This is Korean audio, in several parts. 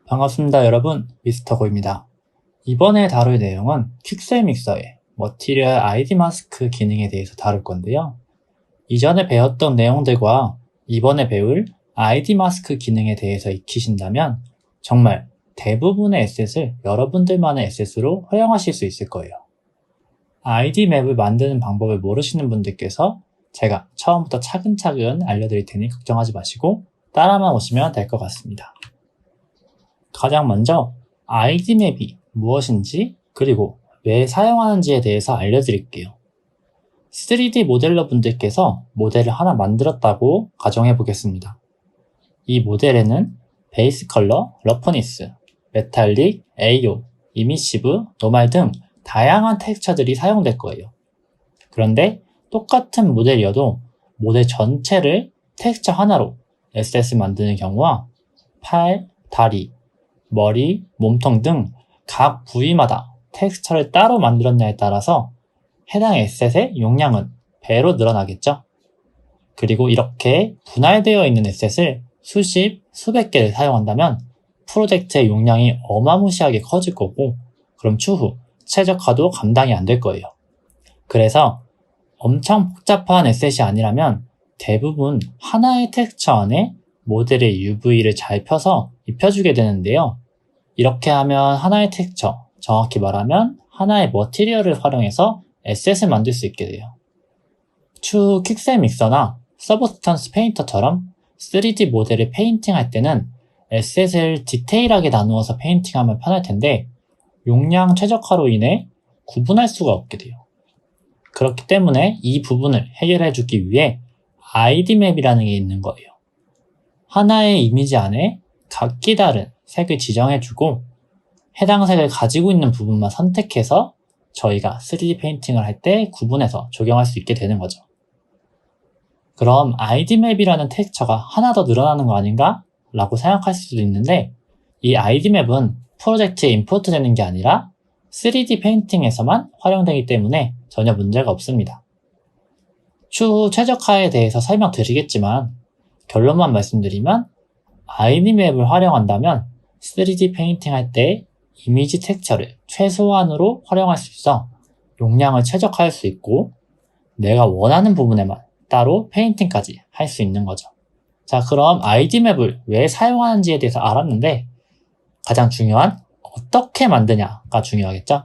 반갑습니다 여러분, 미스터고입니다. 이번에 다룰 내용은 퀵셀 믹서의 머티리얼 ID 마스크 기능에 대해서 다룰 건데요. 이전에 배웠던 내용들과 이번에 배울 ID 마스크 기능에 대해서 익히신다면 정말 대부분의 에셋을 여러분들만의 에셋으로 활용하실 수 있을 거예요. ID 맵을 만드는 방법을 모르시는 분들께서 제가 처음부터 차근차근 알려드릴 테니 걱정하지 마시고 따라만 오시면 될 것 같습니다. 가장 먼저 ID 맵이 무엇인지 그리고 왜 사용하는지에 대해서 알려드릴게요. 3D 모델러 분들께서 모델을 하나 만들었다고 가정해 보겠습니다. 이 모델에는 베이스 컬러, 러프니스, 메탈릭, AO, 이미시브, 노말 등 다양한 텍스처들이 사용될 거예요. 그런데 똑같은 모델이어도 모델 전체를 텍스처 하나로 에셋을 만드는 경우와 팔, 다리, 머리, 몸통 등 각 부위마다 텍스처를 따로 만들었냐에 따라서 해당 에셋의 용량은 배로 늘어나겠죠. 그리고 이렇게 분할되어 있는 에셋을 수십, 수백 개를 사용한다면 프로젝트의 용량이 어마무시하게 커질 거고 그럼 추후 최적화도 감당이 안 될 거예요. 그래서 엄청 복잡한 에셋이 아니라면 대부분 하나의 텍스처 안에 모델의 UV를 잘 펴서 입혀주게 되는데요. 이렇게 하면 하나의 텍스처, 정확히 말하면 하나의 머티리얼을 활용해서 에셋을 만들 수 있게 돼요. 추후 퀵셀 믹서나 서브스턴스 페인터처럼 3D 모델을 페인팅할 때는 에셋을 디테일하게 나누어서 페인팅하면 편할 텐데 용량 최적화로 인해 구분할 수가 없게 돼요. 그렇기 때문에 이 부분을 해결해주기 위해 ID 맵이라는 게 있는 거예요. 하나의 이미지 안에 각기 다른 색을 지정해주고 해당 색을 가지고 있는 부분만 선택해서 저희가 3D 페인팅을 할 때 구분해서 적용할 수 있게 되는 거죠. 그럼 ID 맵이라는 텍스처가 하나 더 늘어나는 거 아닌가? 라고 생각할 수도 있는데 이 ID 맵은 프로젝트에 임포트 되는 게 아니라 3D 페인팅에서만 활용되기 때문에 전혀 문제가 없습니다. 추후 최적화에 대해서 설명드리겠지만 결론만 말씀드리면 ID 맵을 활용한다면 3D 페인팅 할 때 이미지 텍스처를 최소한으로 활용할 수 있어 용량을 최적화할 수 있고 내가 원하는 부분에만 따로 페인팅까지 할 수 있는 거죠. 자, 그럼 ID 맵을 왜 사용하는지에 대해서 알았는데 가장 중요한 어떻게 만드냐가 중요하겠죠?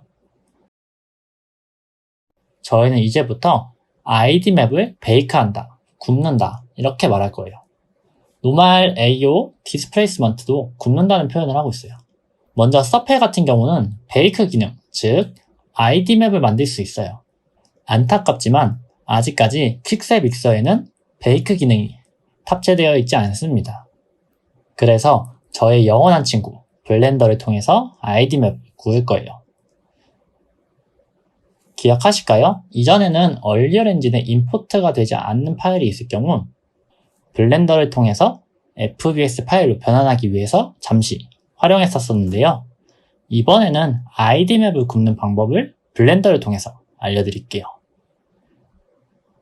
저희는 이제부터 ID 맵을 베이크한다, 굽는다 이렇게 말할 거예요. 노말 AO, 디스플레이스먼트도 굽는다는 표현을 하고 있어요. 먼저 서페 같은 경우는 베이크 기능, 즉 ID 맵을 만들 수 있어요. 안타깝지만 아직까지 퀵셀 믹서에는 베이크 기능이 탑재되어 있지 않습니다. 그래서 저의 영원한 친구 블렌더를 통해서 ID 맵을 구울 거예요. 기억하실까요? 이전에는 얼리얼 엔진에 임포트가 되지 않는 파일이 있을 경우 블렌더를 통해서 FBS 파일로 변환하기 위해서 잠시 활용했었는데요. 이번에는 ID 맵을 굽는 방법을 블렌더를 통해서 알려드릴게요.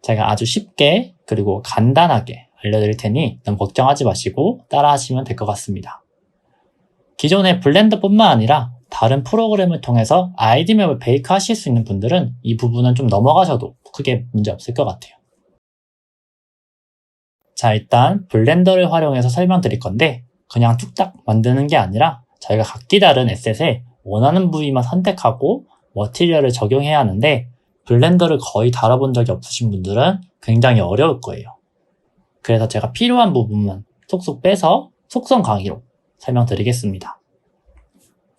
제가 아주 쉽게 그리고 간단하게 알려드릴 테니 너무 걱정하지 마시고 따라하시면 될 것 같습니다. 기존의 블렌더뿐만 아니라 다른 프로그램을 통해서 ID 맵을 베이크 하실 수 있는 분들은 이 부분은 좀 넘어가셔도 크게 문제 없을 것 같아요. 자, 일단 블렌더를 활용해서 설명드릴 건데 그냥 뚝딱 만드는 게 아니라 저희가 각기 다른 에셋에 원하는 부위만 선택하고 머티리얼을 적용해야 하는데 블렌더를 거의 다뤄본 적이 없으신 분들은 굉장히 어려울 거예요. 그래서 제가 필요한 부분만 쏙쏙 빼서 속성 강의로 설명드리겠습니다.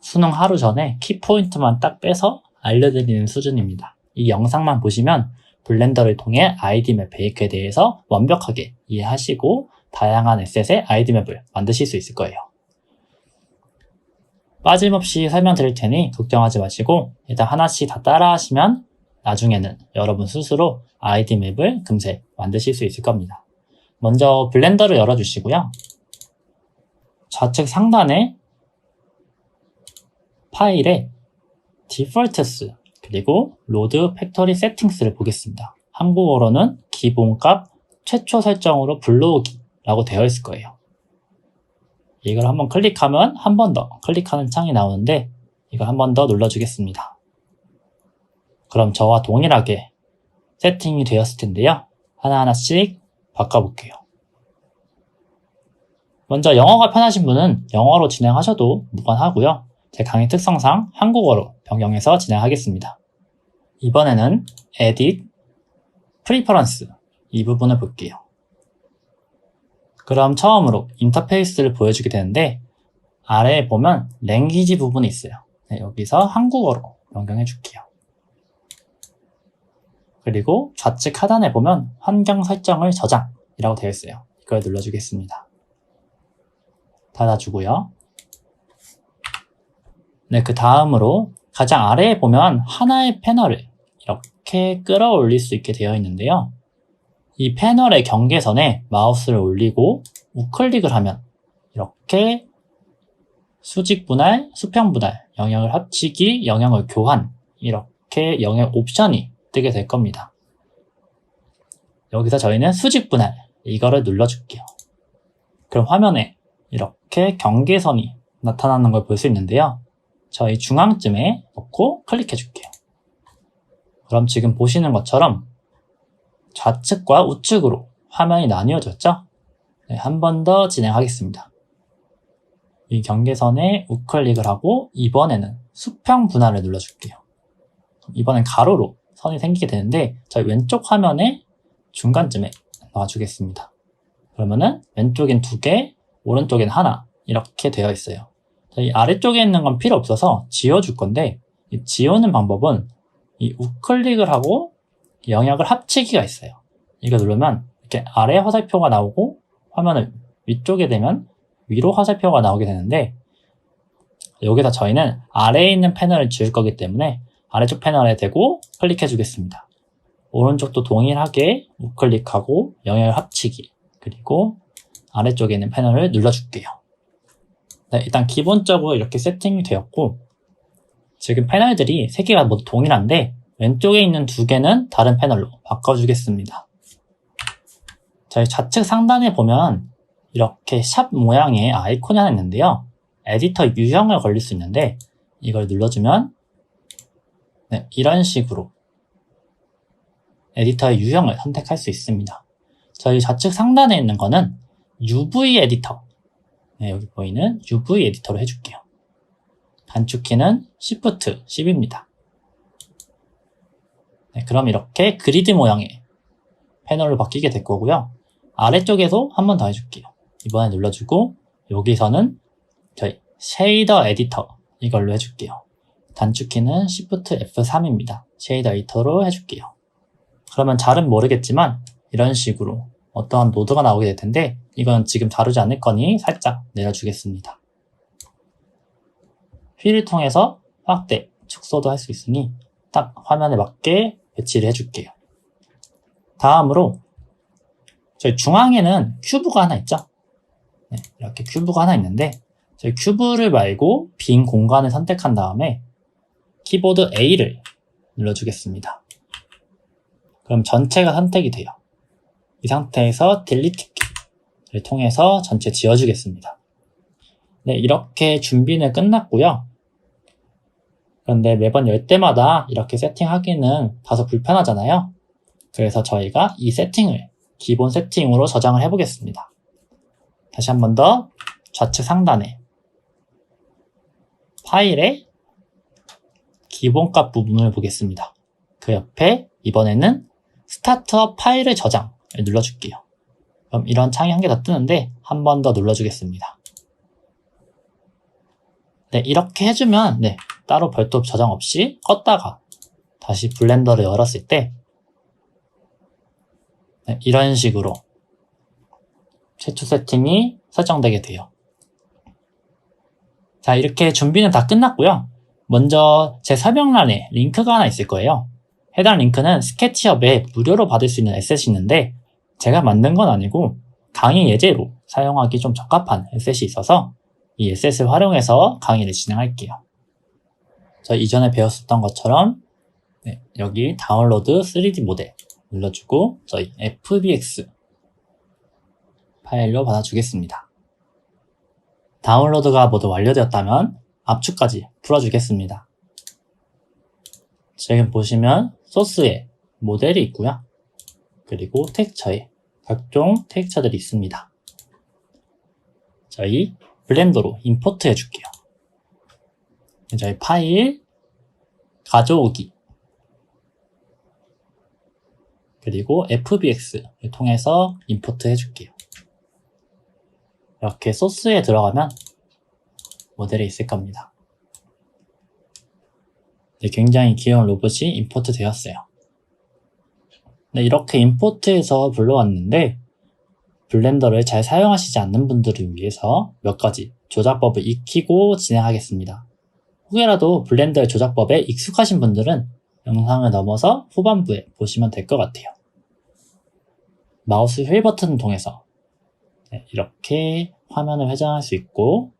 수능 하루 전에 키포인트만 딱 빼서 알려드리는 수준입니다. 이 영상만 보시면 블렌더를 통해 ID 맵 베이크에 대해서 완벽하게 이해하시고 다양한 에셋의 ID 맵을 만드실 수 있을 거예요. 빠짐없이 설명드릴 테니 걱정하지 마시고 일단 하나씩 다 따라하시면 나중에는 여러분 스스로 ID 맵을 금세 만드실 수 있을 겁니다. 먼저 블렌더를 열어주시고요. 좌측 상단에 파일에 디폴트스 그리고 로드 팩토리 세팅스를 보겠습니다. 한국어로는 기본값 최초 설정으로 불러오기 라고 되어 있을 거예요. 이걸 한번 클릭하면 한 번 더 클릭하는 창이 나오는데 이걸 한 번 더 눌러주겠습니다. 그럼 저와 동일하게 세팅이 되었을 텐데요. 하나하나씩 바꿔볼게요. 먼저 영어가 편하신 분은 영어로 진행하셔도 무관하고요. 제 강의 특성상 한국어로 변경해서 진행하겠습니다. 이번에는 Edit, Preference 이 부분을 볼게요. 그럼 처음으로 인터페이스를 보여주게 되는데 아래에 보면 랭귀지 부분이 있어요. 네, 여기서 한국어로 변경해 줄게요. 그리고 좌측 하단에 보면 환경 설정을 저장이라고 되어 있어요. 이걸 눌러주겠습니다. 닫아주고요. 네, 그 다음으로 가장 아래에 보면 하나의 패널을 이렇게 끌어올릴 수 있게 되어 있는데요. 이 패널의 경계선에 마우스를 올리고 우클릭을 하면 이렇게 수직 분할, 수평 분할, 영역을 합치기, 영역을 교환 이렇게 영역 옵션이 뜨게 될 겁니다. 여기서 저희는 수직 분할 이거를 눌러줄게요. 그럼 화면에 이렇게 경계선이 나타나는 걸 볼 수 있는데요. 저희 중앙쯤에 놓고 클릭해 줄게요. 그럼 지금 보시는 것처럼 좌측과 우측으로 화면이 나뉘어졌죠? 네, 한 번 더 진행하겠습니다. 이 경계선에 우클릭을 하고 이번에는 수평 분할을 눌러줄게요. 이번엔 가로로 선이 생기게 되는데 저희 왼쪽 화면의 중간쯤에 놔주겠습니다. 그러면은 왼쪽엔 2개, 오른쪽엔 하나 이렇게 되어 있어요. 저희 아래쪽에 있는 건 필요 없어서 지워줄 건데 이 지우는 방법은 이 우클릭을 하고 영역을 합치기가 있어요. 이거 누르면 이렇게 아래 화살표가 나오고 화면을 위쪽에 되면 위로 화살표가 나오게 되는데 여기서 저희는 아래에 있는 패널을 지울 거기 때문에 아래쪽 패널에 대고 클릭해 주겠습니다. 오른쪽도 동일하게 우클릭하고 영역을 합치기 그리고 아래쪽에 있는 패널을 눌러줄게요. 네, 일단 기본적으로 이렇게 세팅이 되었고 지금 패널들이 3개가 모두 동일한데 왼쪽에 있는 2개는 다른 패널로 바꿔주겠습니다. 저희 좌측 상단에 보면 이렇게 샵 모양의 아이콘이 하나 있는데요. 에디터 유형을 걸릴 수 있는데 이걸 눌러주면 네, 이런 식으로 에디터의 유형을 선택할 수 있습니다. 저희 좌측 상단에 있는 거는 UV 에디터 네, 여기 보이는 UV 에디터로 해줄게요. 단축키는 Shift 10입니다. 네, 그럼 이렇게 그리드 모양의 패널로 바뀌게 될 거고요. 아래쪽에도 한 번 더 해줄게요. 이번에 눌러주고 여기서는 저희 쉐이더 에디터 이걸로 해줄게요. 단축키는 Shift F3입니다. 쉐이더 에디터로 해줄게요. 그러면 잘은 모르겠지만 이런 식으로 어떠한 노드가 나오게 될 텐데 이건 지금 다루지 않을 거니 살짝 내려주겠습니다. 휠을 통해서 확대, 축소도 할 수 있으니 딱 화면에 맞게 배치를 해줄게요. 다음으로 저희 중앙에는 큐브가 하나 있죠? 네, 이렇게 큐브가 하나 있는데 저희 큐브를 말고 빈 공간을 선택한 다음에 키보드 A를 눌러주겠습니다. 그럼 전체가 선택이 돼요. 이 상태에서 딜리트 키를 통해서 전체 지워주겠습니다. 네, 이렇게 준비는 끝났고요. 그런데 매번 열 때마다 이렇게 세팅하기는 다소 불편하잖아요. 그래서 저희가 이 세팅을 기본 세팅으로 저장을 해보겠습니다. 다시 한 번 더 좌측 상단에 파일의 기본값 부분을 보겠습니다. 그 옆에 이번에는 스타트업 파일을 저장을 눌러줄게요. 그럼 이런 창이 한 개 더 뜨는데 한 번 더 눌러주겠습니다. 네, 이렇게 해주면 네, 따로 별도 저장 없이 껐다가 다시 블렌더를 열었을 때 네, 이런 식으로 최초 세팅이 설정되게 돼요. 자, 이렇게 준비는 다 끝났고요. 먼저 제 설명란에 링크가 하나 있을 거예요. 해당 링크는 스케치업에 무료로 받을 수 있는 에셋이 있는데 제가 만든 건 아니고 강의 예제로 사용하기 좀 적합한 에셋이 있어서 이 에셋을 활용해서 강의를 진행할게요. 저 이전에 배웠었던 것처럼 네, 여기 다운로드 3D 모델 눌러주고 저희 FBX 파일로 받아주겠습니다. 다운로드가 모두 완료되었다면 압축까지 풀어주겠습니다. 지금 보시면 소스에 모델이 있고요. 그리고 텍스처에 각종 텍스처들이 있습니다. 저희 블렌더로 임포트 해줄게요. 저희 파일, 가져오기, 그리고 FBX를 통해서 임포트 해줄게요. 이렇게 소스에 들어가면 모델이 있을 겁니다. 네, 굉장히 귀여운 로봇이 임포트 되었어요. 네, 이렇게 임포트해서 불러왔는데 블렌더를 잘 사용하시지 않는 분들을 위해서 몇 가지 조작법을 익히고 진행하겠습니다. 혹여라도 블렌더의 조작법에 익숙하신 분들은 영상을 넘어서 후반부에 보시면 될 것 같아요. 마우스 휠 버튼을 통해서 이렇게 화면을 회전할 수 있고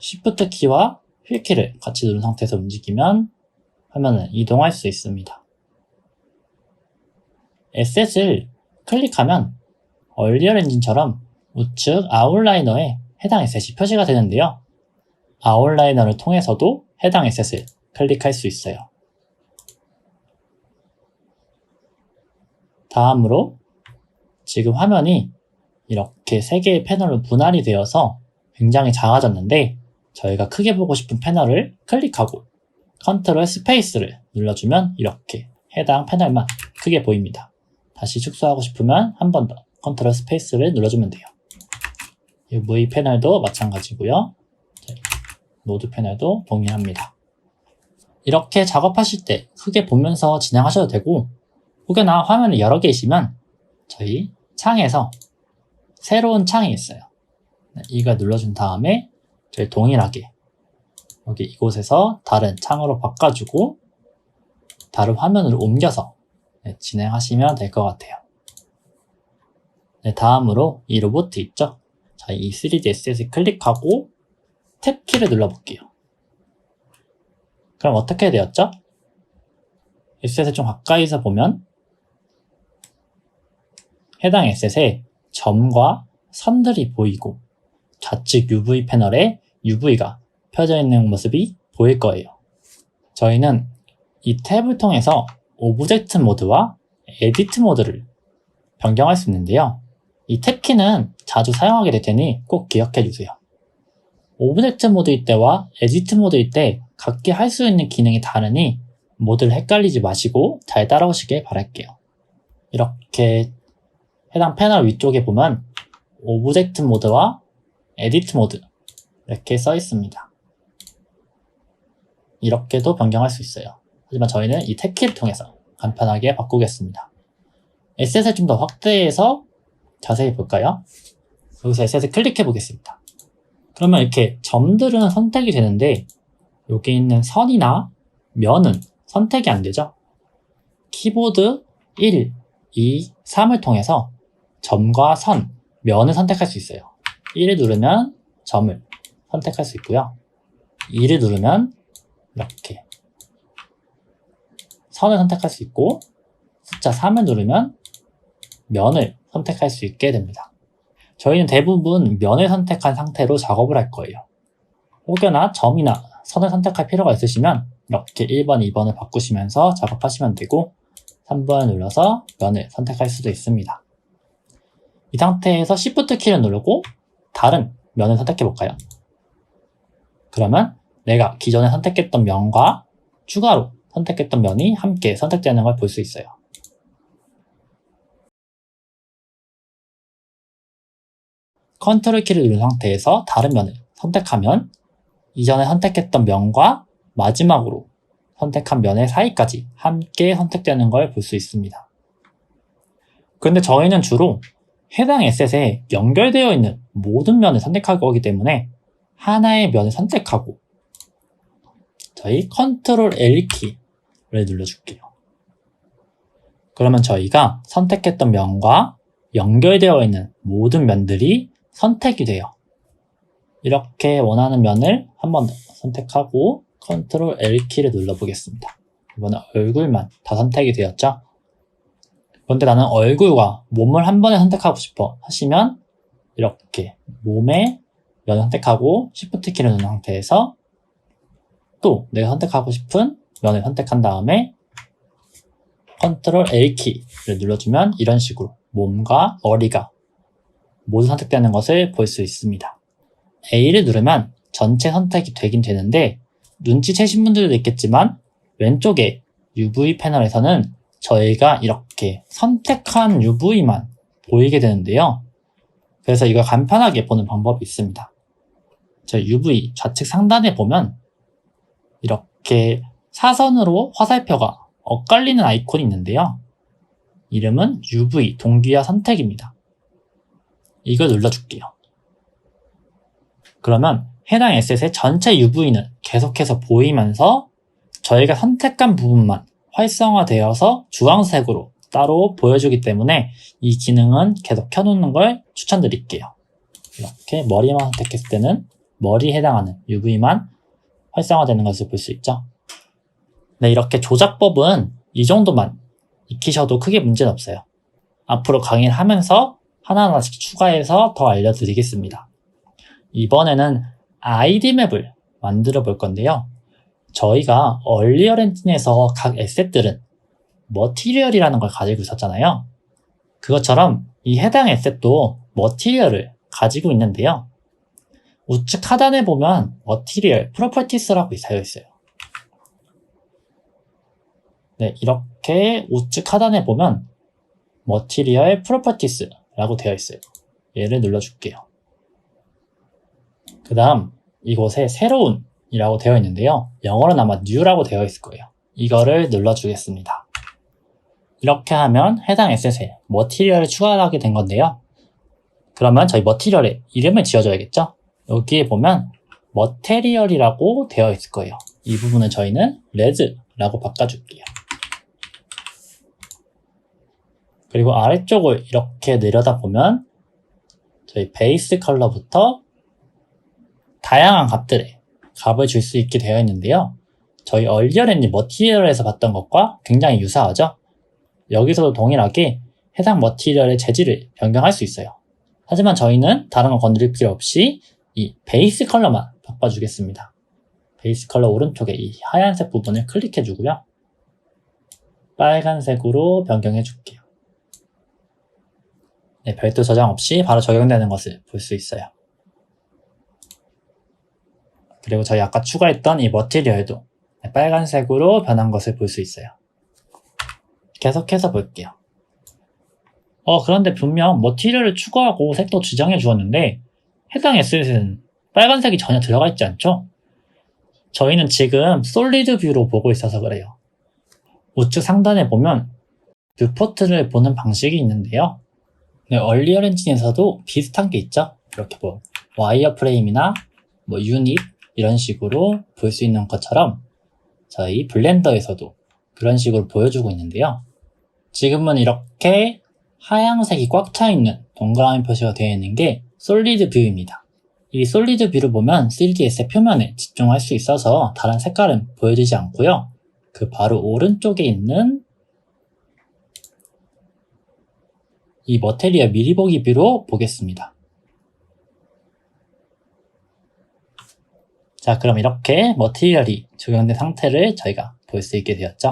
Shift 키와 휠 키를 같이 누른 상태에서 움직이면 화면을 이동할 수 있습니다. 에셋을 클릭하면 얼리얼 엔진처럼 우측 아웃라이너에 해당 에셋이 표시가 되는데요. 아웃라이너를 통해서도 해당 에셋을 클릭할 수 있어요. 다음으로 지금 화면이 이렇게 3개의 패널로 분할이 되어서 굉장히 작아졌는데 저희가 크게 보고 싶은 패널을 클릭하고 컨트롤 스페이스를 눌러주면 이렇게 해당 패널만 크게 보입니다. 다시 축소하고 싶으면 한 번 더 컨트롤 스페이스를 눌러주면 돼요. 이 V 패널도 마찬가지고요. 노드 패널도 동일합니다. 이렇게 작업하실 때 크게 보면서 진행하셔도 되고 혹여나 화면이 여러 개이시면 저희 창에서 새로운 창이 있어요. 이걸 눌러준 다음에 저희 동일하게 여기 이곳에서 다른 창으로 바꿔주고 다른 화면으로 옮겨서 진행하시면 될 것 같아요. 다음으로 이 로봇 있죠? 자, 이 3D 에셋을 클릭하고 탭 키를 눌러볼게요. 그럼 어떻게 되었죠? 에셋을 좀 가까이서 보면 해당 에셋에 점과 선들이 보이고 좌측 UV 패널에 UV가 펴져 있는 모습이 보일 거예요. 저희는 이 탭을 통해서 오브젝트 모드와 에디트 모드를 변경할 수 있는데요. 이 탭키는 자주 사용하게 될 테니 꼭 기억해 주세요. 오브젝트 모드일 때와 에디트 모드일 때 각기 할 수 있는 기능이 다르니 모드를 헷갈리지 마시고 잘 따라오시길 바랄게요. 이렇게 해당 패널 위쪽에 보면 오브젝트 모드와 에디트 모드 이렇게 써 있습니다. 이렇게도 변경할 수 있어요. 하지만 저희는 이 탭키를 통해서 간편하게 바꾸겠습니다. 에셋을 좀 더 확대해서 자세히 볼까요? 여기서 에셋을 클릭해 보겠습니다. 그러면 이렇게 점들은 선택이 되는데 여기 있는 선이나 면은 선택이 안 되죠? 키보드 1, 2, 3을 통해서 점과 선, 면을 선택할 수 있어요. 1을 누르면 점을 선택할 수 있고요. 2를 누르면 이렇게 선을 선택할 수 있고 숫자 3을 누르면 면을 선택할 수 있게 됩니다. 저희는 대부분 면을 선택한 상태로 작업을 할 거예요. 혹여나 점이나 선을 선택할 필요가 있으시면 이렇게 1번, 2번을 바꾸시면서 작업하시면 되고 3번을 눌러서 면을 선택할 수도 있습니다. 이 상태에서 Shift 키를 누르고 다른 면을 선택해 볼까요? 그러면 내가 기존에 선택했던 면과 추가로 선택했던 면이 함께 선택되는 걸 볼 수 있어요. 컨트롤 키를 누른 상태에서 다른 면을 선택하면 이전에 선택했던 면과 마지막으로 선택한 면의 사이까지 함께 선택되는 걸 볼 수 있습니다. 그런데 저희는 주로 해당 에셋에 연결되어 있는 모든 면을 선택할 거기 때문에 하나의 면을 선택하고 저희 컨트롤 L 키를 눌러줄게요. 그러면 저희가 선택했던 면과 연결되어 있는 모든 면들이 선택이 돼요. 이렇게 원하는 면을 한 번 더 선택하고 컨트롤 L 키를 눌러보겠습니다. 이번엔 얼굴만 다 선택이 되었죠? 그런데 나는 얼굴과 몸을 한 번에 선택하고 싶어 하시면 이렇게 몸에 면을 선택하고 Shift 키를 누른 상태에서 또 내가 선택하고 싶은 면을 선택한 다음에 Ctrl A 키를 눌러주면 이런 식으로 몸과 머리가 모두 선택되는 것을 볼 수 있습니다. A를 누르면 전체 선택이 되긴 되는데 눈치채신 분들도 있겠지만 왼쪽에 UV 패널에서는 저희가 이렇게 선택한 UV만 보이게 되는데요. 그래서 이걸 간편하게 보는 방법이 있습니다. 저 UV 좌측 상단에 보면 이렇게 사선으로 화살표가 엇갈리는 아이콘이 있는데요. 이름은 UV 동기화 선택입니다. 이걸 눌러줄게요. 그러면 해당 에셋의 전체 UV는 계속해서 보이면서 저희가 선택한 부분만 활성화되어서 주황색으로 따로 보여주기 때문에 이 기능은 계속 켜놓는 걸 추천드릴게요. 이렇게 머리만 선택했을 때는 머리에 해당하는 UV만 활성화되는 것을 볼 수 있죠. 네, 이렇게 조작법은 이 정도만 익히셔도 크게 문제는 없어요. 앞으로 강의를 하면서 하나하나씩 추가해서 더 알려드리겠습니다. 이번에는 아이디 맵을 만들어 볼 건데요. 저희가 얼리얼 엔진에서 각 에셋들은 머티리얼이라는 걸 가지고 있었잖아요. 그것처럼 이 해당 에셋도 머티리얼을 가지고 있는데요. 우측 하단에 보면 머티리얼 프로퍼티스라고 되어 있어요. 네, 이렇게 우측 하단에 보면 머티리얼 프로퍼티스라고 되어 있어요. 얘를 눌러줄게요. 그 다음 이곳에 새로운 이라고 되어 있는데요. 영어로는 아마 new라고 되어 있을 거예요. 이거를 눌러주겠습니다. 이렇게 하면 해당 에셋에 머티리얼을 추가하게 된 건데요. 그러면 저희 머티리얼에 이름을 지어줘야겠죠? 여기에 보면 머티리얼이라고 되어 있을 거예요. 이 부분을 저희는 red라고 바꿔줄게요. 그리고 아래쪽을 이렇게 내려다보면 저희 베이스 컬러부터 다양한 값을 줄 수 있게 되어 있는데요. 저희 얼리얼 엔진 머티리얼에서 봤던 것과 굉장히 유사하죠? 여기서도 동일하게 해당 머티리얼의 재질을 변경할 수 있어요. 하지만 저희는 다른 거 건드릴 필요 없이 이 베이스 컬러만 바꿔주겠습니다. 베이스 컬러 오른쪽에 이 하얀색 부분을 클릭해주고요. 빨간색으로 변경해줄게요. 네, 별도 저장 없이 바로 적용되는 것을 볼 수 있어요. 그리고 저희 아까 추가했던 이 머티리얼도 빨간색으로 변한 것을 볼 수 있어요. 계속해서 볼게요. 그런데 분명 머티리얼을 추가하고 색도 지정해 주었는데 해당 에셋은 빨간색이 전혀 들어가 있지 않죠? 저희는 지금 솔리드 뷰로 보고 있어서 그래요. 우측 상단에 보면 뷰포트를 보는 방식이 있는데요. 네, 얼리얼 엔진에서도 비슷한 게 있죠? 이렇게 와이어 프레임이나 유닛 이런 식으로 볼 수 있는 것처럼 저희 블렌더에서도 그런 식으로 보여주고 있는데요. 지금은 이렇게 하얀색이 꽉 차 있는 동그라미 표시가 되어 있는 게 솔리드 뷰입니다. 이 솔리드 뷰를 보면 3ds의 표면에 집중할 수 있어서 다른 색깔은 보여지지 않고요. 그 바로 오른쪽에 있는 이 머티리얼 미리 보기 뷰로 보겠습니다. 자, 그럼 이렇게 머티리얼이 적용된 상태를 저희가 볼 수 있게 되었죠.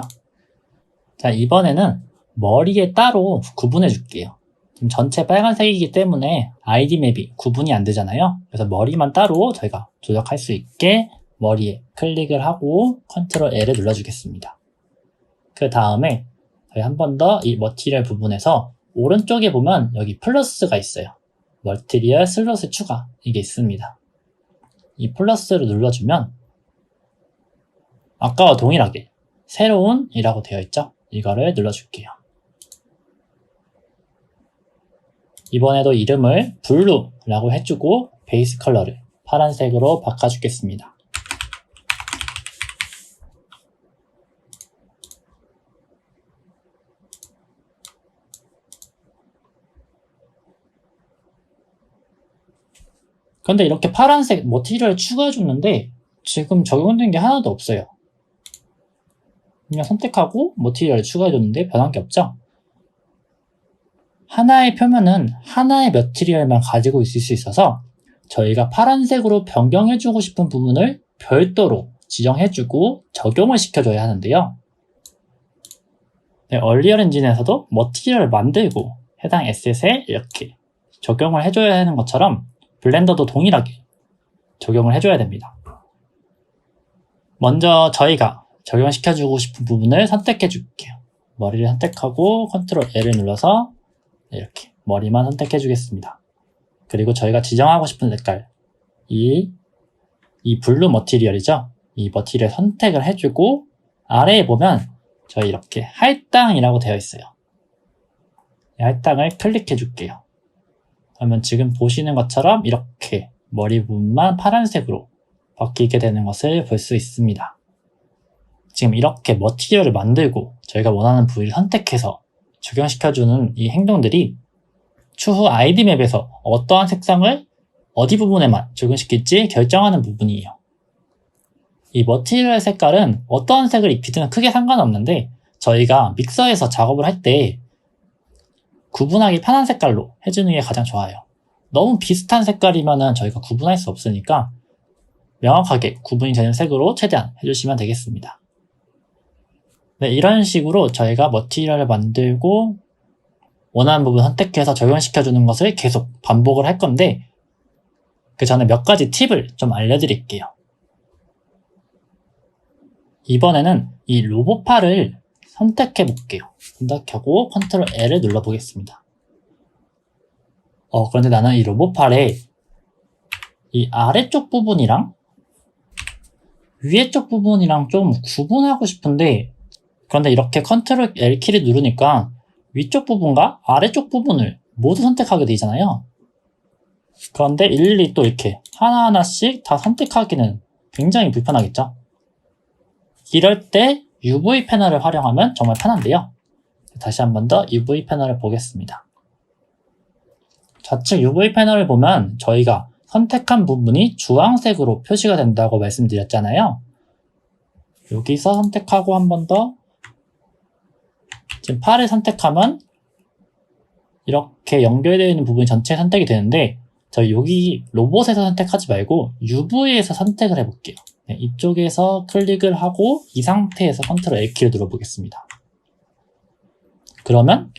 자, 이번에는 머리에 따로 구분해 줄게요. 지금 전체 빨간색이기 때문에 아이디 맵이 구분이 안 되잖아요. 그래서 머리만 따로 저희가 조작할 수 있게 머리에 클릭을 하고 Ctrl L을 눌러주겠습니다. 그 다음에 저희 한 번 더 이 머티리얼 부분에서 오른쪽에 보면 여기 플러스가 있어요. 머티리얼 슬롯의 추가 이게 있습니다. 이 플러스를 눌러주면 아까와 동일하게 새로운 이라고 되어 있죠. 이거를 눌러줄게요. 이번에도 이름을 블루라고 해주고 베이스 컬러를 파란색으로 바꿔주겠습니다. 근데 이렇게 파란색 머티리얼을 추가해줬는데 지금 적용된 게 하나도 없어요. 그냥 선택하고 머티리얼을 추가해줬는데 변한 게 없죠? 하나의 표면은 하나의 머티리얼만 가지고 있을 수 있어서 저희가 파란색으로 변경해주고 싶은 부분을 별도로 지정해주고 적용을 시켜줘야 하는데요. 네, 얼리얼 엔진에서도 머티리얼을 만들고 해당 에셋에 이렇게 적용을 해줘야 하는 것처럼 블렌더도 동일하게 적용을 해줘야 됩니다. 먼저 저희가 적용시켜주고 싶은 부분을 선택해 줄게요. 머리를 선택하고 컨트롤 L을 눌러서 이렇게 머리만 선택해 주겠습니다. 그리고 저희가 지정하고 싶은 색깔, 이 블루 머티리얼이죠. 이 머티리얼 선택을 해주고 아래에 보면 저희 이렇게 할당이라고 되어 있어요. 이 할당을 클릭해 줄게요. 그러면 지금 보시는 것처럼 이렇게 머리 부분만 파란색으로 바뀌게 되는 것을 볼 수 있습니다. 지금 이렇게 머티리얼을 만들고 저희가 원하는 부위를 선택해서 적용시켜주는 이 행동들이 추후 아이디 맵에서 어떠한 색상을 어디 부분에만 적용시킬지 결정하는 부분이에요. 이 머티리얼 색깔은 어떠한 색을 입히든 크게 상관없는데 저희가 믹서에서 작업을 할 때 구분하기 편한 색깔로 해주는 게 가장 좋아요. 너무 비슷한 색깔이면 저희가 구분할 수 없으니까 명확하게 구분이 되는 색으로 최대한 해주시면 되겠습니다. 네, 이런 식으로 저희가 머티리얼을 만들고 원하는 부분 선택해서 적용시켜주는 것을 계속 반복을 할 건데 그 전에 몇 가지 팁을 좀 알려드릴게요. 이번에는 이 로봇팔을 선택해 볼게요. 선택하고 컨트롤 L을 눌러 보겠습니다. 그런데 나는 이 로봇팔의 이 아래쪽 부분이랑 위에 쪽 부분이랑 좀 구분하고 싶은데 그런데 이렇게 컨트롤 L 키를 누르니까 위쪽 부분과 아래쪽 부분을 모두 선택하게 되잖아요. 그런데 일일이 또 이렇게 하나하나씩 다 선택하기는 굉장히 불편하겠죠. 이럴 때 UV 패널을 활용하면 정말 편한데요. 다시 한 번 더 UV 패널을 보겠습니다. 좌측 UV 패널을 보면 저희가 선택한 부분이 주황색으로 표시가 된다고 말씀드렸잖아요. 여기서 선택하고 한 번 더 지금 팔을 선택하면 이렇게 연결되어 있는 부분이 전체 선택이 되는데 저희 여기 로봇에서 선택하지 말고 UV에서 선택을 해볼게요. 네, 이쪽에서 클릭을 하고 이 상태에서 컨트롤 L키를 눌러보겠습니다. 그러면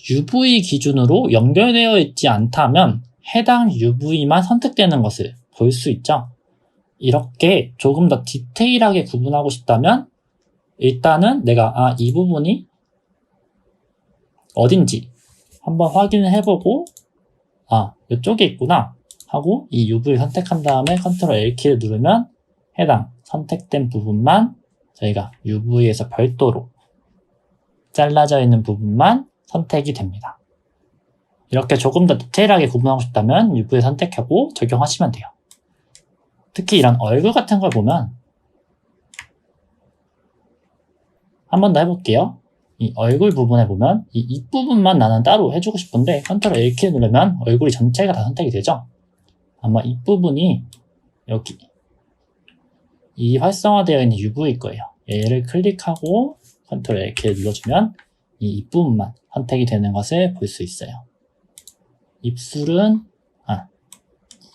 UV 기준으로 연결되어 있지 않다면 해당 UV만 선택되는 것을 볼 수 있죠. 이렇게 조금 더 디테일하게 구분하고 싶다면 일단은 내가 이 부분이 어딘지 한번 확인을 해보고 이쪽에 있구나 하고 이 UV를 선택한 다음에 컨트롤 L키를 누르면 해당 선택된 부분만 저희가 UV에서 별도로 잘라져 있는 부분만 선택이 됩니다. 이렇게 조금 더 디테일하게 구분하고 싶다면 UV 선택하고 적용하시면 돼요. 특히 이런 얼굴 같은 걸 보면 한 번 더 해볼게요. 이 얼굴 부분에 보면 이 입부분만 나는 따로 해주고 싶은데 컨트롤 L키 누르면 얼굴이 전체가 다 선택이 되죠. 아마 입부분이 여기 이 활성화되어 있는 UV일 거예요. 얘를 클릭하고 컨트롤 L키를 눌러주면 이 입부분만 선택이 되는 것을 볼 수 있어요. 입술은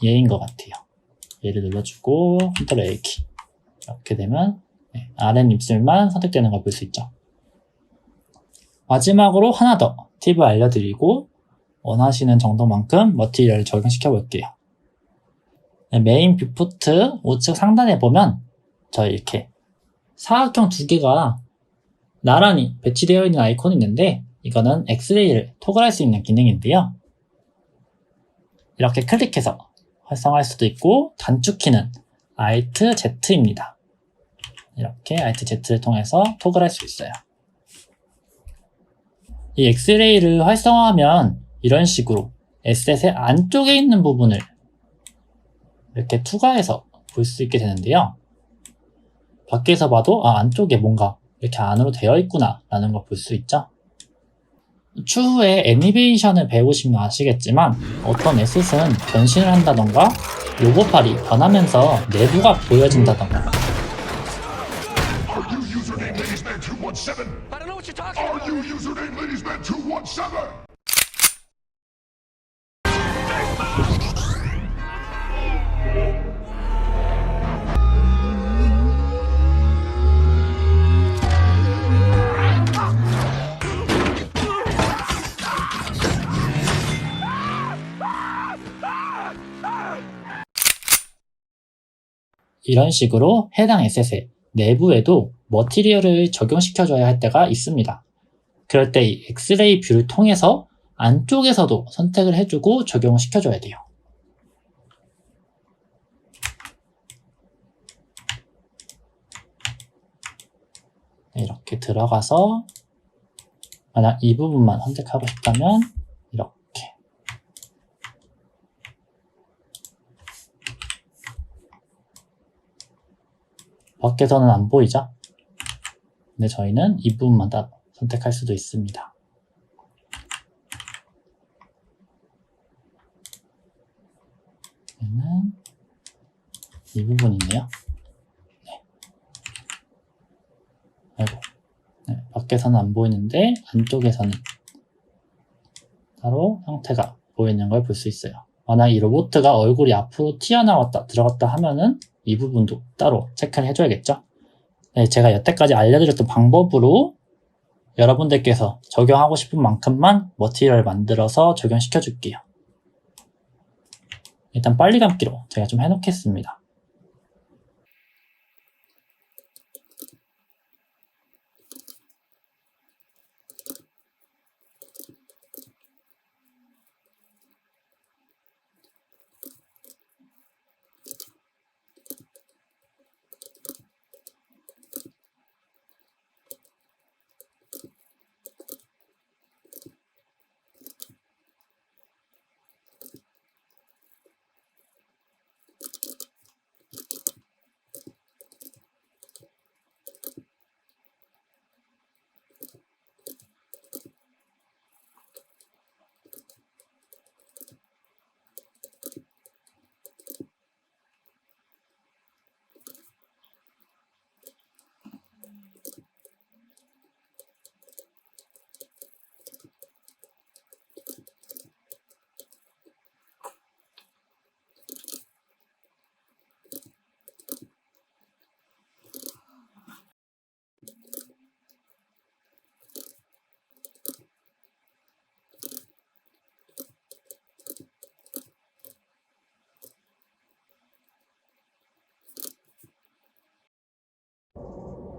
얘인 것 같아요. 얘를 눌러주고 컨트롤 L키 이렇게 되면 아랫 입술만 선택되는 걸 볼 수 있죠. 마지막으로 하나 더 팁을 알려드리고 원하시는 정도만큼 머티리얼을 적용시켜 볼게요. 메인 뷰포트 우측 상단에 보면 저희 이렇게 사각형 두 개가 나란히 배치되어 있는 아이콘이 있는데 이거는 엑스레이를 토글할 수 있는 기능인데요. 이렇게 클릭해서 활성화할 수도 있고 단축키는 Alt Z입니다. 이렇게 Alt Z를 통해서 토글할 수 있어요. 이 엑스레이를 활성화하면 이런 식으로 에셋의 안쪽에 있는 부분을 이렇게 투과해서 볼 수 있게 되는데요. 밖에서 봐도 안쪽에 뭔가 이렇게 안으로 되어 있구나 라는 걸 볼 수 있죠. 추후에 애니메이션을 배우시면 아시겠지만 어떤 에셋은 변신을 한다던가 로봇팔이 변하면서 내부가 보여진다던가 I don't know what you're talking about. Are you username ladiesman 217? 이런 식으로 해당 에셋의 내부에도 머티리얼을 적용시켜줘야 할 때가 있습니다. 그럴 때 이 엑스레이 뷰를 통해서 안쪽에서도 선택을 해주고 적용시켜줘야 돼요. 이렇게 들어가서 만약 이 부분만 선택하고 싶다면 이렇게 밖에서는 안 보이죠? 근데 저희는 이 부분만 따로 선택할 수도 있습니다. 얘는 이 부분이네요. 네. 아이고. 네, 밖에서는 안 보이는데 안쪽에서는 따로 형태가 보이는 걸 볼 수 있어요. 만약 이 로봇가 얼굴이 앞으로 튀어나왔다 들어갔다 하면은 이 부분도 따로 체크를 해줘야겠죠. 네, 제가 여태까지 알려드렸던 방법으로 여러분들께서 적용하고 싶은 만큼만 머티리얼을 만들어서 적용시켜 줄게요. 일단 빨리 감기로 제가 좀 해놓겠습니다.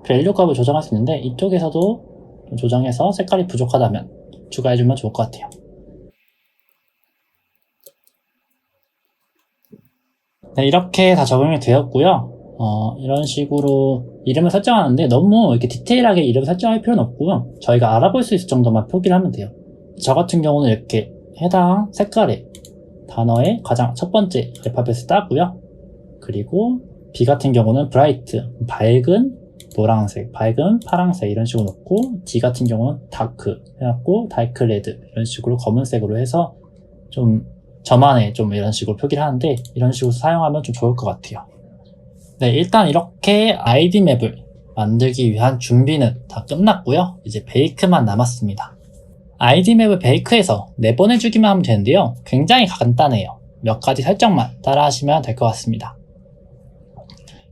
밸류 값을 조정할 수 있는데 이쪽에서도 좀 조정해서 색깔이 부족하다면 추가해주면 좋을 것 같아요. 네, 이렇게 다 적용이 되었고요. 이런 식으로 이름을 설정하는데 너무 이렇게 디테일하게 이름을 설정할 필요는 없고요. 저희가 알아볼 수 있을 정도만 표기를 하면 돼요. 저 같은 경우는 이렇게 해당 색깔의 단어의 가장 첫 번째 알파벳을 따고요. 그리고 B 같은 경우는 브라이트, 밝은 노란색, 밝은 파란색 이런 식으로 놓고 D 같은 경우는 다크 해갖고 다크 레드 이런 식으로 검은색으로 해서 좀 저만의 좀 이런 식으로 표기를 하는데 이런 식으로 사용하면 좀 좋을 것 같아요. 네, 일단 이렇게 아이디 맵을 만들기 위한 준비는 다 끝났고요. 이제 베이크만 남았습니다. 아이디 맵을 베이크해서 내보내주기만 하면 되는데요. 굉장히 간단해요. 몇 가지 설정만 따라 하시면 될 것 같습니다.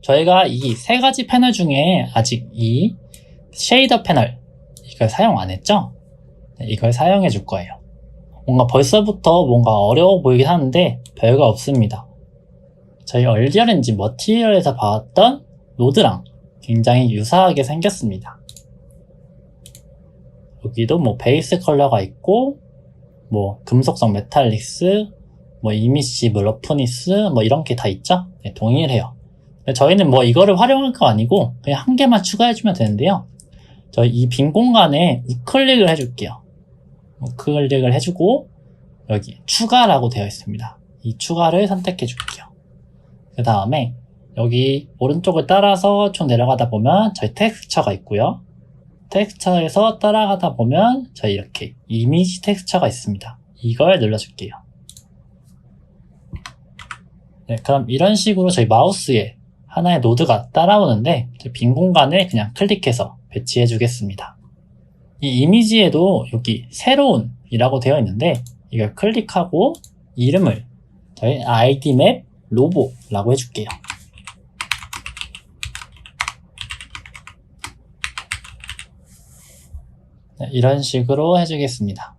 저희가 이 세 가지 패널 중에 아직 이 쉐이더 패널 이걸 사용 안 했죠? 네, 이걸 사용해 줄 거예요. 뭔가 벌써부터 뭔가 어려워 보이긴 하는데 별거 없습니다. 저희 얼리얼 엔진 머티리얼에서 봐왔던 노드랑 굉장히 유사하게 생겼습니다. 여기도 뭐 베이스 컬러가 있고 뭐 금속성 메탈릭스 뭐 이미시 뭐 러프니스 뭐 이런 게 다 있죠? 네, 동일해요. 저희는 뭐 이거를 활용할 거 아니고 그냥 한 개만 추가해주면 되는데요. 저희 이 빈 공간에 우클릭을 해줄게요. 우클릭을 해주고 여기 추가라고 되어 있습니다. 이 추가를 선택해 줄게요. 그 다음에 여기 오른쪽을 따라서 쭉 내려가다 보면 저희 텍스처가 있고요. 텍스처에서 따라가다 보면 저희 이렇게 이미지 텍스처가 있습니다. 이걸 눌러줄게요. 네, 그럼 이런 식으로 저희 마우스에 하나의 노드가 따라오는데 빈 공간을 그냥 클릭해서 배치해 주겠습니다. 이 이미지에도 여기 새로운 이라고 되어 있는데 이걸 클릭하고 이름을 저희 아이디맵 로보라고 해줄게요. 네, 이런 식으로 해주겠습니다.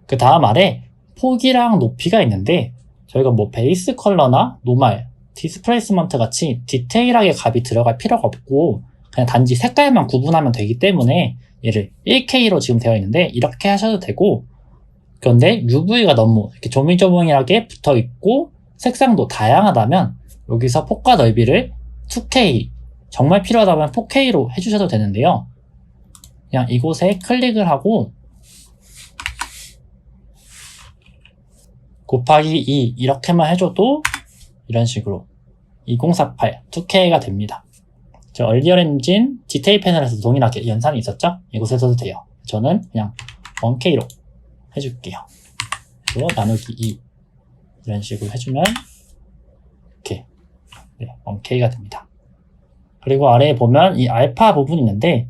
그 다음 아래 폭이랑 높이가 있는데 저희가 뭐 베이스 컬러나 노말 디스플레이스먼트 같이 디테일하게 값이 들어갈 필요가 없고 그냥 단지 색깔만 구분하면 되기 때문에 얘를 1K로 지금 되어 있는데 이렇게 하셔도 되고, 그런데 UV가 너무 이렇게 조밀조밀하게 붙어 있고 색상도 다양하다면 여기서 폭과 넓이를 2K, 정말 필요하다면 4K로 해주셔도 되는데요. 그냥 이곳에 클릭을 하고 곱하기 2 이렇게만 해줘도 이런 식으로 2048 2K가 됩니다. 저 얼리얼 엔진 디테일 패널에서 동일하게 연산이 있었죠? 이곳에서도 돼요. 저는 그냥 1K로 해줄게요. 그리고 나누기 2 이런 식으로 해주면 이렇게 1K가 됩니다. 그리고 아래에 보면 이 알파 부분이 있는데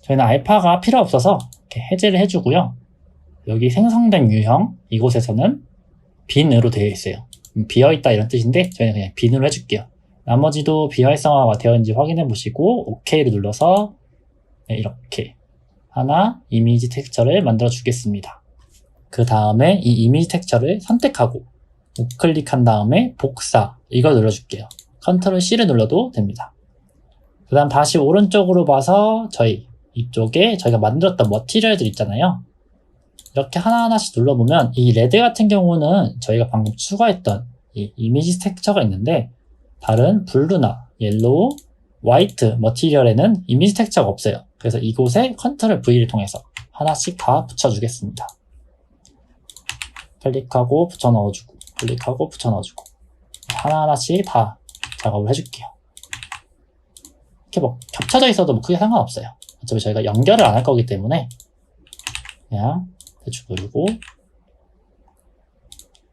저희는 알파가 필요 없어서 이렇게 해제를 해주고요. 여기 생성된 유형 이곳에서는 빈으로 되어 있어요. 비어있다 이런 뜻인데 저희는 그냥 빈으로 해줄게요. 나머지도 비활성화가 되어 있는지 확인해 보시고 OK를 눌러서 이렇게 하나 이미지 텍스처를 만들어 주겠습니다. 그 다음에 이 이미지 텍스처를 선택하고 우클릭한 다음에 복사 이걸 눌러줄게요. 컨트롤 C를 눌러도 됩니다. 그 다음 다시 오른쪽으로 봐서 저희 이쪽에 저희가 만들었던 머티리얼들 있잖아요. 이렇게 하나하나씩 눌러보면 이 레드 같은 경우는 저희가 방금 추가했던 이 이미지 텍스처가 있는데 다른 블루나 옐로우, 화이트 머티리얼에는 이미지 텍스처가 없어요. 그래서 이곳에 컨트롤 V를 통해서 하나씩 다 붙여주겠습니다. 클릭하고 붙여 넣어주고 클릭하고 붙여 넣어주고 하나하나씩 다 작업을 해줄게요. 이렇게 뭐 겹쳐져 있어도 뭐 크게 상관없어요. 어차피 저희가 연결을 안 할 거기 때문에 그냥 대충 누르고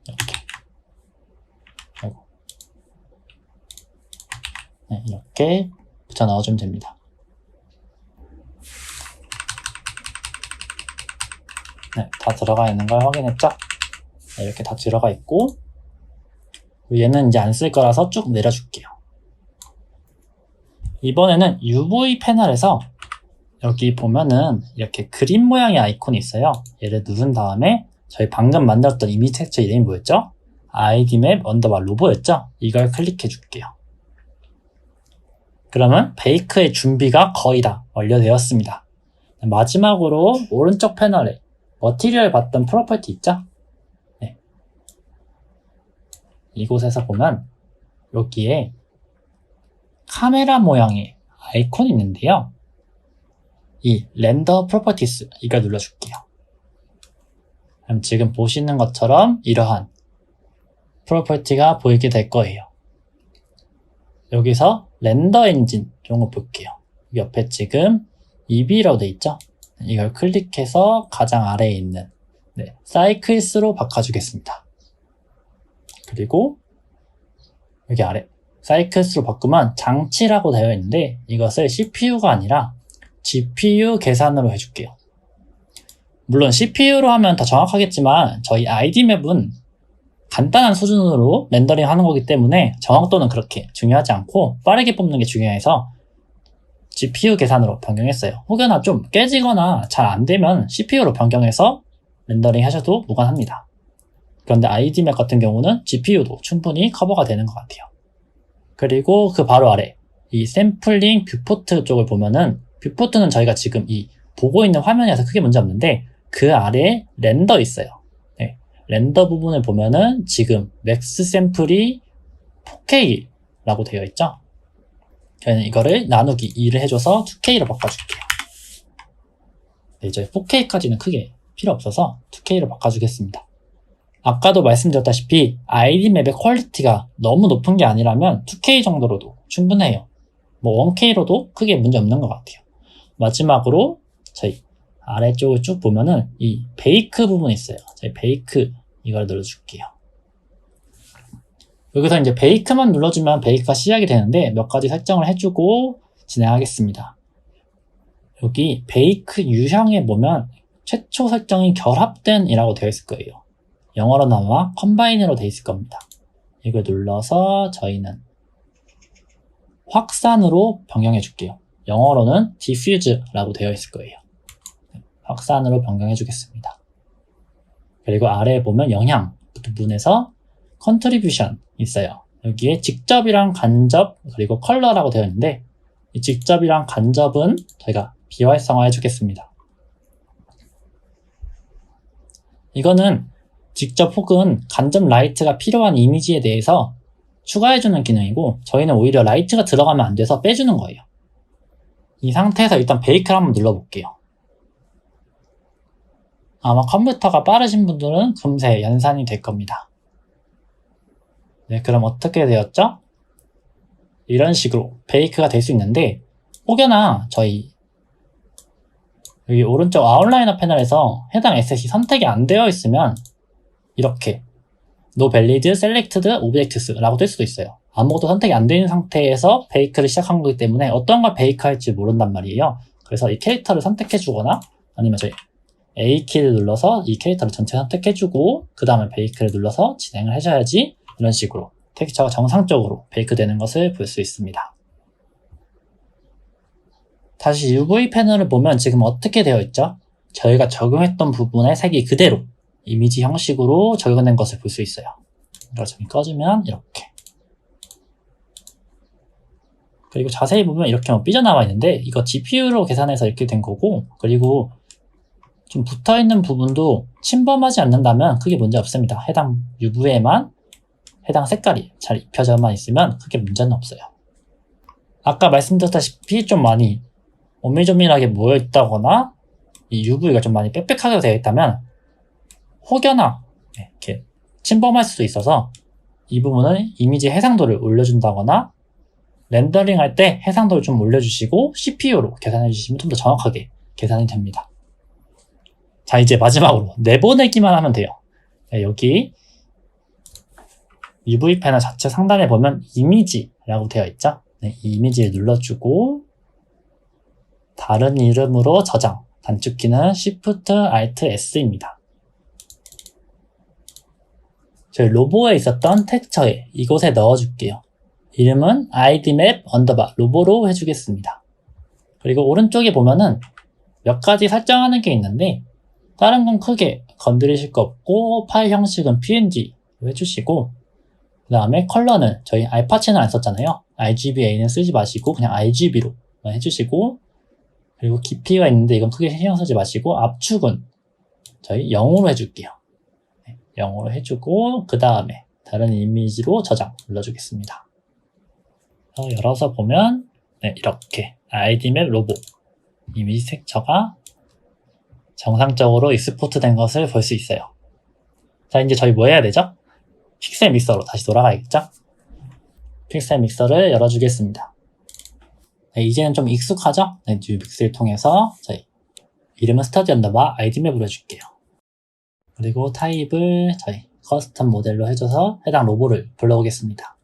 이렇게 이렇게 붙여 넣어주면 됩니다. 다 들어가 있는 걸 확인했죠? 이렇게 다 들어가 있고 얘는 이제 안 쓸 거라서 쭉 내려줄게요. 이번에는 UV 패널에서 여기 보면은 이렇게 그림 모양의 아이콘이 있어요. 얘를 누른 다음에 저희 방금 만들었던 이미지 텍스처 이름이 뭐였죠? idmap _ 로보였죠? 이걸 클릭해 줄게요. 그러면 베이크의 준비가 거의 다 완료되었습니다. 마지막으로 오른쪽 패널에 머티리얼 봤던 프로퍼티 있죠? 이곳에서 보면 여기에 카메라 모양의 아이콘이 있는데요. 이 렌더 프로퍼티스 이걸 눌러줄게요. 그럼 지금 보시는 것처럼 이러한 프로퍼티가 보이게 될 거예요. 여기서 렌더 엔진 이런 거 볼게요. 옆에 지금 EB라고 돼 있죠? 이걸 클릭해서 가장 아래에 있는 사이클스로 바꿔주겠습니다. 그리고 여기 아래 사이클스로 바꾸면 장치라고 되어 있는데 이것을 CPU가 아니라 GPU 계산으로 해줄게요. 물론 CPU로 하면 더 정확하겠지만 저희 idmap은 간단한 수준으로 렌더링 하는 거기 때문에 정확도는 그렇게 중요하지 않고 빠르게 뽑는 게 중요해서 GPU 계산으로 변경했어요. 혹여나 좀 깨지거나 잘 안 되면 CPU로 변경해서 렌더링 하셔도 무관합니다. 그런데 idmap 같은 경우는 GPU도 충분히 커버가 되는 것 같아요. 그리고 그 바로 아래 이 샘플링 뷰포트 쪽을 보면은 뷰포트는 저희가 지금 이 보고 있는 화면에서 크게 문제 없는데 그 아래에 렌더 있어요. 렌더 부분을 보면은 지금 맥스 샘플이 4K라고 되어 있죠. 저희는 이거를 나누기 2를 해줘서 2K로 바꿔줄게요. 이제 4K까지는 크게 필요 없어서 2K로 바꿔주겠습니다. 아까도 말씀드렸다시피 idmap의 퀄리티가 너무 높은 게 아니라면 2K 정도로도 충분해요. 뭐 1K로도 크게 문제 없는 것 같아요. 마지막으로 저희 아래쪽을 쭉 보면은 이 베이크 부분이 있어요. 저희 베이크 이걸 눌러줄게요. 여기서 이제 베이크만 눌러주면 베이크가 시작이 되는데 몇 가지 설정을 해주고 진행하겠습니다. 여기 베이크 유형에 보면 최초 설정이 결합된 이라고 되어 있을 거예요. 영어로는 아마 컴바인으로 되어 있을 겁니다. 이걸 눌러서 저희는 확산으로 변경해 줄게요. 영어로는 diffuse라고 되어 있을 거예요. 확산으로 변경해 주겠습니다. 그리고 아래에 보면 영향 부분에서 contribution 있어요. 여기에 직접이랑 간접 그리고 컬러라고 되어 있는데 이 직접이랑 간접은 저희가 비활성화해 주겠습니다. 이거는 직접 혹은 간접 라이트가 필요한 이미지에 대해서 추가해주는 기능이고 저희는 오히려 라이트가 들어가면 안 돼서 빼주는 거예요. 이 상태에서 일단 베이크를 한번 눌러볼게요. 아마 컴퓨터가 빠르신 분들은 금세 연산이 될 겁니다. 네, 그럼 어떻게 되었죠? 이런 식으로 베이크가 될 수 있는데 혹여나 저희 여기 오른쪽 아웃라이너 패널에서 해당 에셋이 선택이 안 되어 있으면 이렇게 No valid selected objects 라고 뜰 수도 있어요. 아무것도 선택이 안 되는 상태에서 베이크를 시작한 거기 때문에 어떤 걸 베이크할지 모른단 말이에요. 그래서 이 캐릭터를 선택해 주거나 아니면 저희 A키를 눌러서 이 캐릭터를 전체 선택해 주고 그 다음에 베이크를 눌러서 진행을 해줘야지 이런 식으로 텍스처가 정상적으로 베이크 되는 것을 볼 수 있습니다. 다시 UV 패널을 보면 지금 어떻게 되어 있죠? 저희가 적용했던 부분의 색이 그대로 이미지 형식으로 적용된 것을 볼 수 있어요. 이걸 저기 꺼주면 이렇게. 그리고 자세히 보면 이렇게 삐져나와 있는데 이거 GPU로 계산해서 이렇게 된 거고 그리고 좀 붙어있는 부분도 침범하지 않는다면 크게 문제 없습니다. 해당 UV에만 해당 색깔이 잘 입혀져만 있으면 크게 문제는 없어요. 아까 말씀드렸다시피 좀 많이 오밀조밀하게 모여있다거나 이 UV가 좀 많이 빽빽하게 되어 있다면 혹여나 이렇게 침범할 수도 있어서 이 부분은 이미지 해상도를 올려준다거나 렌더링 할 때 해상도를 좀 올려주시고 CPU로 계산해 주시면 좀 더 정확하게 계산이 됩니다. 자, 이제 마지막으로 내보내기만 하면 돼요. 네, 여기 UV 패널 자체 상단에 보면 이미지라고 되어 있죠. 네, 이 이미지를 눌러주고 다른 이름으로 저장, 단축키는 Shift Alt S입니다. 저희 로보에 있었던 텍스처에 이곳에 넣어줄게요. 이름은 idmap underbar 로보로 해주겠습니다. 그리고 오른쪽에 보면은 몇 가지 설정하는 게 있는데 다른 건 크게 건드리실 거 없고 파일 형식은 png로 해주시고 그 다음에 컬러는 저희 알파치는 안 썼잖아요. RGBA는 쓰지 마시고 그냥 RGB로 해주시고 그리고 깊이가 있는데 이건 크게 신경 쓰지 마시고 압축은 저희 0으로 해줄게요. 0으로 해주고 그 다음에 다른 이미지로 저장 눌러주겠습니다. 열어서 보면 네, 이렇게 idmap 로보 이미지 텍스처가 정상적으로 익스포트 된 것을 볼 수 있어요. 자, 이제 저희 뭐 해야 되죠? 픽셀 믹서로 다시 돌아가야겠죠? 픽셀 믹서를 열어주겠습니다. 네, 이제는 좀 익숙하죠? 네, 뉴 픽셀을 통해서 저희 이름은 스터디 언더바 idmap으로 해줄게요. 그리고 타입을 저희 커스텀 모델로 해줘서 해당 로보를 불러오겠습니다.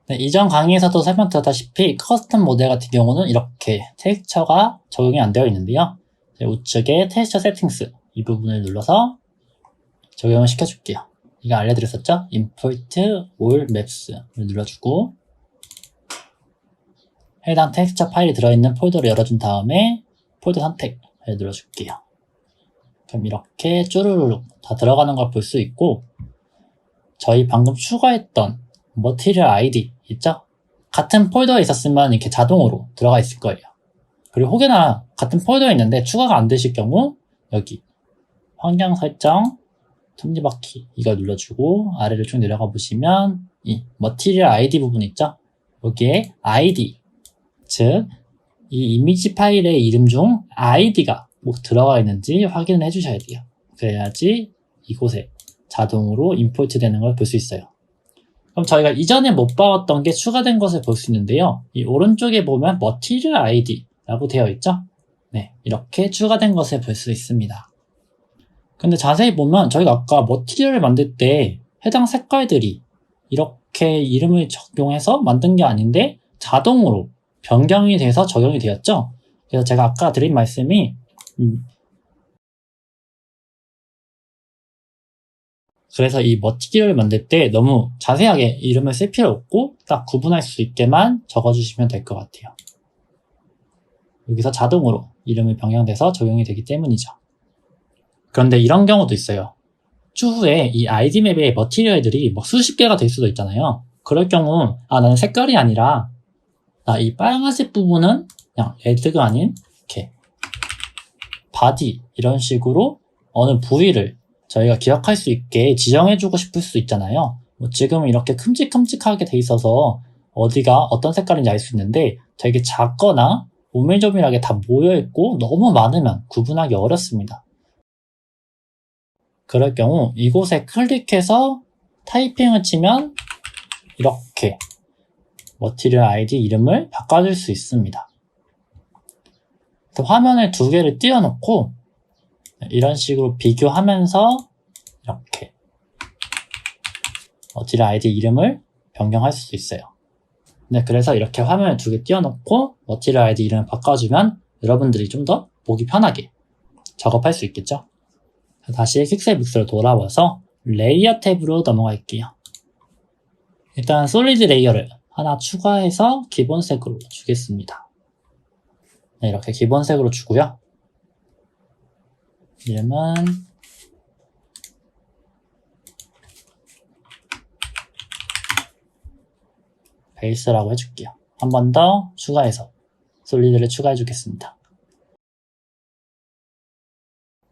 네, 이전 강의에서도 설명드렸다시피 커스텀 모델 같은 경우는 이렇게 텍스처가 적용이 안 되어 있는데요. 우측에 텍스처 세팅스 이 부분을 눌러서 적용을 시켜줄게요. 이거 알려드렸었죠? Import All Maps를 눌러주고 해당 텍스처 파일이 들어있는 폴더를 열어준 다음에 폴더 선택을 눌러줄게요. 그럼 이렇게 쭈루루룩 다 들어가는 걸 볼 수 있고 저희 방금 추가했던 Material ID 있죠? 같은 폴더에 있었으면 이렇게 자동으로 들어가 있을 거예요. 그리고 혹여나 같은 폴더에 있는데 추가가 안 되실 경우 여기 환경 설정 톱니바퀴 이거 눌러주고 아래를 쭉 내려가 보시면 이 Material ID 부분 있죠? 여기에 ID 즉 이 이미지 파일의 이름 중 ID가 뭐 들어가 있는지 확인을 해주셔야 돼요. 그래야지 이곳에 자동으로 임포트 되는 걸 볼 수 있어요. 그럼 저희가 이전에 못 봤던 게 추가된 것을 볼 수 있는데요. 이 오른쪽에 보면 Material ID라고 되어 있죠? 네, 이렇게 추가된 것을 볼 수 있습니다. 근데 자세히 보면 저희가 아까 머티리얼을 만들 때 해당 색깔들이 이렇게 이름을 적용해서 만든 게 아닌데 자동으로 변경이 돼서 적용이 되었죠? 그래서 제가 아까 드린 말씀이 그래서 이 머티리얼을 만들 때 너무 자세하게 이름을 쓸 필요 없고 딱 구분할 수 있게만 적어주시면 될 것 같아요. 여기서 자동으로 이름이 변경돼서 적용이 되기 때문이죠. 그런데 이런 경우도 있어요. 추후에 이 아이디 맵의 머티리얼들이 뭐 수십 개가 될 수도 있잖아요. 그럴 경우 나는 색깔이 아니라 나 이 빨간색 부분은 그냥 레드가 아닌 이렇게 바디 이런 식으로 어느 부위를 저희가 기억할 수 있게 지정해주고 싶을 수 있잖아요. 뭐 지금 이렇게 큼직큼직하게 돼 있어서 어디가 어떤 색깔인지 알 수 있는데 되게 작거나 오밀조밀하게 다 모여있고 너무 많으면 구분하기 어렵습니다. 그럴 경우 이곳에 클릭해서 타이핑을 치면 이렇게 머티리얼 아이디 이름을 바꿔줄 수 있습니다. 화면을 두 개를 띄워놓고 이런 식으로 비교하면서 이렇게 머티리얼 아이디 이름을 변경할 수 있어요. 네, 그래서 이렇게 화면을 두 개 띄워놓고 머티리얼 아이디 이름을 바꿔주면 여러분들이 좀 더 보기 편하게 작업할 수 있겠죠. 다시 퀵셀 믹서로 돌아와서 레이어 탭으로 넘어갈게요. 일단 솔리드 레이어를 하나 추가해서 기본색으로 주겠습니다. 네, 이렇게 기본색으로 주고요. 이름은 베이스라고 해줄게요. 한 번 더 추가해서 솔리드를 추가해 주겠습니다.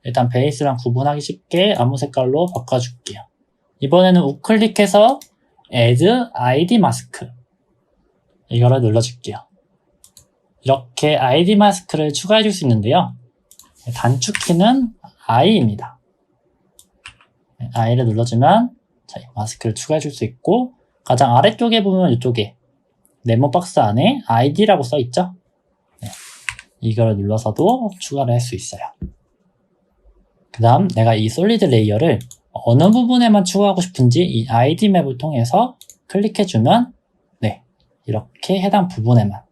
일단 베이스랑 구분하기 쉽게 아무 색깔로 바꿔줄게요. 이번에는 우클릭해서 Add ID Mask 이거를 눌러줄게요. 이렇게 ID 마스크를 추가해 줄 수 있는데요. 단축키는 I입니다. I를 눌러주면 마스크를 추가해 줄 수 있고 가장 아래쪽에 보면 이쪽에 네모 박스 안에 ID라고 써있죠? 네. 이걸 눌러서도 추가를 할 수 있어요. 그 다음 내가 이 솔리드 레이어를 어느 부분에만 추가하고 싶은지 이 ID 맵을 통해서 클릭해주면 네, 이렇게 해당 부분에만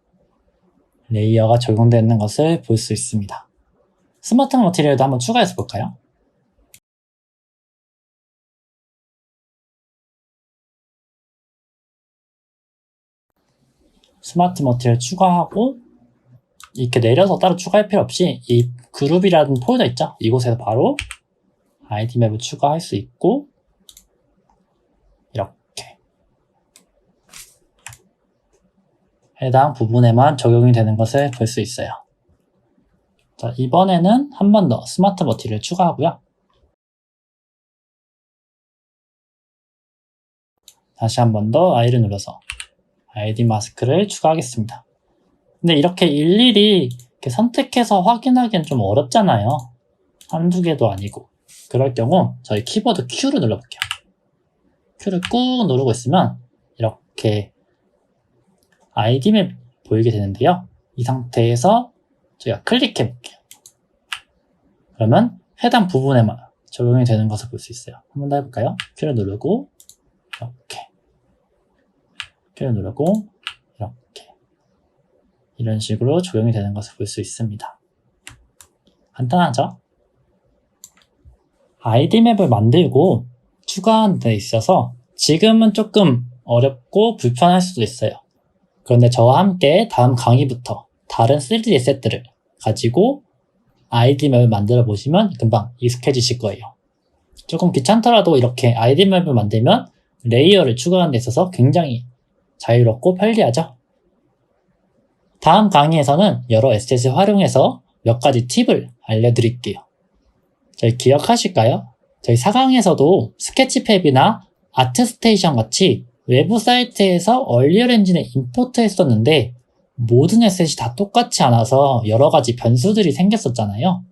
레이어가 적용되는 것을 볼 수 있습니다. 스마트 머티리얼도 한번 추가해서 볼까요? 스마트 머티리얼 추가하고 이렇게 내려서 따로 추가할 필요 없이 이 그룹이라는 폴더 있죠? 이곳에서 바로 ID 맵을 추가할 수 있고 이렇게 해당 부분에만 적용이 되는 것을 볼 수 있어요. 자, 이번에는 한 번 더 스마트 머티리얼 추가하고요. 다시 한 번 더 I를 눌러서 ID 마스크를 추가하겠습니다. 근데 이렇게 일일이 이렇게 선택해서 확인하기엔 좀 어렵잖아요. 한두 개도 아니고. 그럴 경우 저희 키보드 Q를 눌러볼게요. Q를 꾹 누르고 있으면 이렇게 ID 맵 보이게 되는데요. 이 상태에서 저희가 클릭해 볼게요. 그러면 해당 부분에만 적용이 되는 것을 볼 수 있어요. 한 번 더 해볼까요? Q를 누르고 이렇게 Q를 누르고 이렇게 이런 식으로 적용이 되는 것을 볼 수 있습니다. 간단하죠? ID 맵을 만들고 추가하는 데 있어서 지금은 조금 어렵고 불편할 수도 있어요. 그런데 저와 함께 다음 강의부터 다른 3D 에셋들을 가지고 ID 맵을 만들어 보시면 금방 익숙해지실 거예요. 조금 귀찮더라도 이렇게 ID 맵을 만들면 레이어를 추가하는 데 있어서 굉장히 자유롭고 편리하죠. 다음 강의에서는 여러 에셋을 활용해서 몇 가지 팁을 알려드릴게요. 저희 기억하실까요? 저희 4강에서도 스케치팹이나 아트스테이션 같이 외부 사이트에서 얼리얼 엔진에 임포트 했었는데 모든 에셋이 다 똑같지 않아서 여러 가지 변수들이 생겼었잖아요.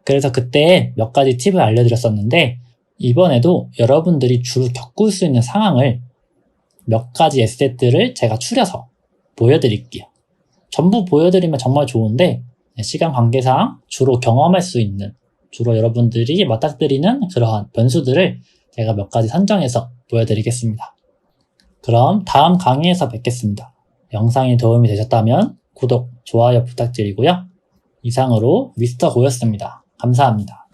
그래서 그때 몇 가지 팁을 알려드렸었는데 이번에도 여러분들이 주로 겪을 수 있는 상황을 몇 가지 에셋들을 제가 추려서 보여드릴게요. 전부 보여드리면 정말 좋은데 시간 관계상 주로 경험할 수 있는 주로 여러분들이 맞닥뜨리는 그러한 변수들을 제가 몇 가지 선정해서 보여드리겠습니다. 그럼 다음 강의에서 뵙겠습니다. 영상이 도움이 되셨다면 구독, 좋아요 부탁드리고요. 이상으로 미스터 고였습니다. 감사합니다.